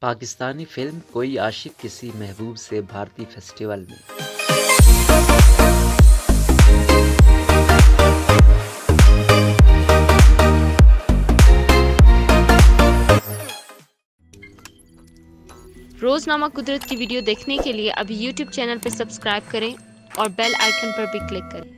Pakistani film کوئی عاشق کسی محبوب سے بھارتی فیسٹیول میں۔ روزنامہ قدرت کی ویڈیو دیکھنے کے لیے ابھی یوٹیوب چینل پر سبسکرائب کریں اور بیل آئیکن پر بھی کلک کریں۔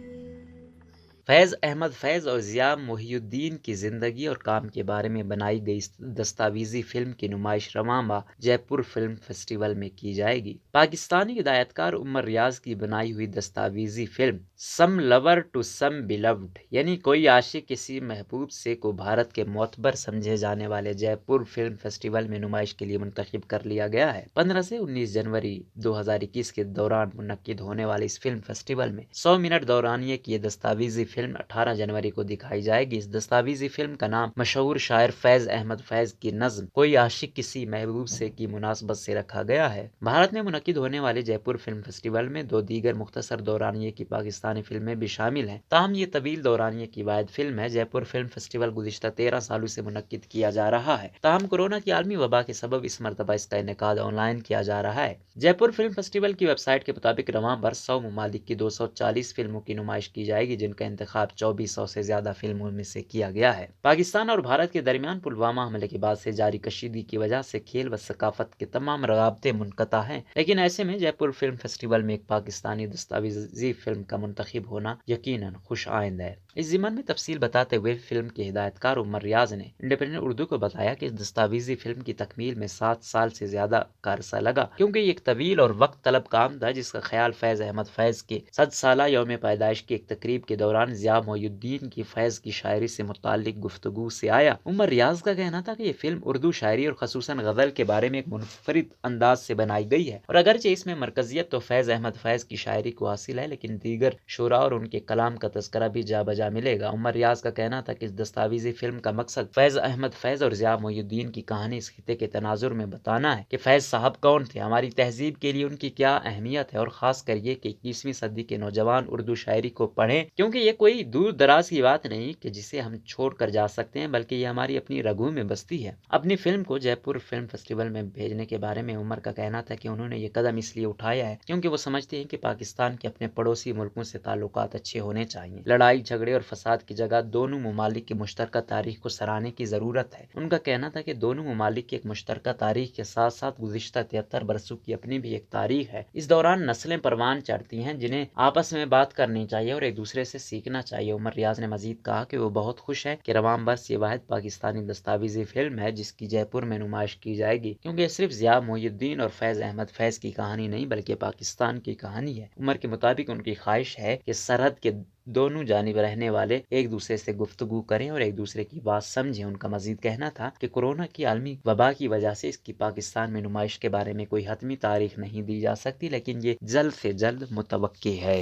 فیض احمد فیض اور ضیاء محی الدین کی زندگی اور کام کے بارے میں بنائی گئی دستاویزی فلم کی نمائش رواں ماہ جے پور فلم فیسٹیول میں کی جائے گی۔ پاکستانی ہدایت کار عمر ریاض کی بنائی ہوئی دستاویزی film some lover to some beloved یعنی کوئی عاشق کسی محبوب سے کو بھارت کے معتبر سمجھے جانے والے جے پور فلم فیسٹیول میں نمائش کے لیے منتخب کر لیا گیا ہے۔ 15 سے 19 جنوری 2021 کے دوران منعقد ہونے والے اس فلم فیسٹیول میں 100 منٹ دورانیے کی یہ دستاویزی فلم 18 جنوری کو دکھائی جائے گی۔ اس دستاویزی فلم کا نام مشہور شاعر فیض احمد فیض کی نظم کوئی عاشق کسی محبوب سے کی مناسبت سے رکھا گیا ہے۔ بھارت میں منعقد ہونے والے جے پور فلم فیسٹیول میں 2 دیگر مختصر دورانیے کی پاکستانی فلمیں بھی شامل ہیں، تاہم یہ طویل دورانیے کی واحد فلم ہے۔ جے پور فلم فیسٹیول گزشتہ 13 سالوں سے منعقد کیا جا رہا ہے، تاہم کورونا کی عالمی وبا کے سبب اس مرتبہ اس کا انعقاد آن لائن کیا جا رہا ہے۔ جے پور فلم فیسٹیول کی ویب سائٹ کے مطابق رواں برس 100 ممالک کی 240 فلموں کی نمائش کی جائے گی، جن کا انتخاب 2400 سے زیادہ فلموں میں سے کیا گیا ہے۔ پاکستان اور بھارت کے درمیان پلوامہ حملے کے بعد سے جاری کشیدگی کی وجہ سے کھیل و ثقافت کے تمام روابط منقطع ہیں، لیکن ایسے میں جے پور فلم فیسٹیول میں ایک پاکستانی دستاویزی فلم کا منتخب ہونا یقیناً خوش آئند ہے۔ اس ضمن میں تفصیل بتاتے ہوئے فلم کے ہدایت کار عمر ریاض نے انڈیپینڈنٹ اردو کو بتایا کہ اس دستاویزی فلم کی تکمیل میں 7 سال سے زیادہ کا عرصہ لگا، کیونکہ یہ ایک طویل اور وقت طلب کام تھا جس کا خیال فیض احمد فیض کے 100 سالہ یوم پیدائش کی ایک تقریب کے دوران ضیاء محی الدین کی فیض کی شاعری سے متعلق گفتگو سے آیا۔ عمر ریاض کا کہنا تھا کہ یہ فلم اردو شاعری اور خصوصاً غزل کے بارے میں ایک منفرد انداز سے بنائی گئی ہے، اور اگرچہ اس میں مرکزیت تو فیض احمد فیض کی شاعری کو حاصل ہے، لیکن دیگر شعراء اور ان کے کلام کا تذکرہ بھی جا بجا ملے گا۔ عمر ریاض کا کہنا تھا کہ اس دستاویزی فلم کا مقصد فیض احمد فیض اور ضیاء محی الدین کی کہانی اس خطے کے تناظر میں بتانا ہے کہ فیض صاحب کون تھے، ہماری تہذیب کے لیے ان کی کیا اہمیت ہے، اور خاص کر یہ کہ 21ویں صدی کے نوجوان اردو شاعری کو پڑھیں، کیونکہ یہ کوئی دور دراز کی بات نہیں کہ جسے ہم چھوڑ کر جا سکتے ہیں، بلکہ یہ ہماری اپنی رگوں میں بستی ہے۔ اپنی فلم کو جے پور فلم فیسٹیول میں بھیجنے کے بارے میں عمر کا کہنا تھا کہ انہوں نے یہ قدم اس لیے اٹھایا ہے کیونکہ وہ سمجھتے ہیں کہ پاکستان کے اپنے پڑوسی ملکوں سے تعلقات اچھے ہونے چاہیے۔ لڑائی جھگڑے اور فساد کی جگہ دونوں ممالک کی مشترکہ تاریخ کو سراہنے کی ضرورت ہے۔ ان کا کہنا تھا کہ دونوں ممالک کی ایک مشترکہ تاریخ کے ساتھ ساتھ گزشتہ 73 برسوں کی اپنی بھی ایک تاریخ ہے۔ اس دوران نسلیں پروان چڑھتی ہیں جنہیں آپس میں بات کرنی چاہیے اور ایک دوسرے سے سیکھنا چاہیے۔ عمر ریاض نے مزید کہا کہ وہ بہت خوش ہے کہ رواں برس یہ واحد پاکستانی دستاویزی فلم ہے جس کی جے پور میں نمائش کی جائے گی، کیونکہ یہ صرف ضیاء محی الدین اور فیض احمد فیض کی کہانی نہیں بلکہ پاکستان کی کہانی ہے۔ عمر کے مطابق ان کی خواہش ہے کہ سرحد کے دونوں جانب رہنے والے ایک دوسرے سے گفتگو کریں اور ایک دوسرے کی بات سمجھیں۔ ان کا مزید کہنا تھا کہ کورونا کی عالمی وبا کی وجہ سے اس کی پاکستان میں نمائش کے بارے میں کوئی حتمی تاریخ نہیں دی جا سکتی، لیکن یہ جلد سے جلد متوقع ہے۔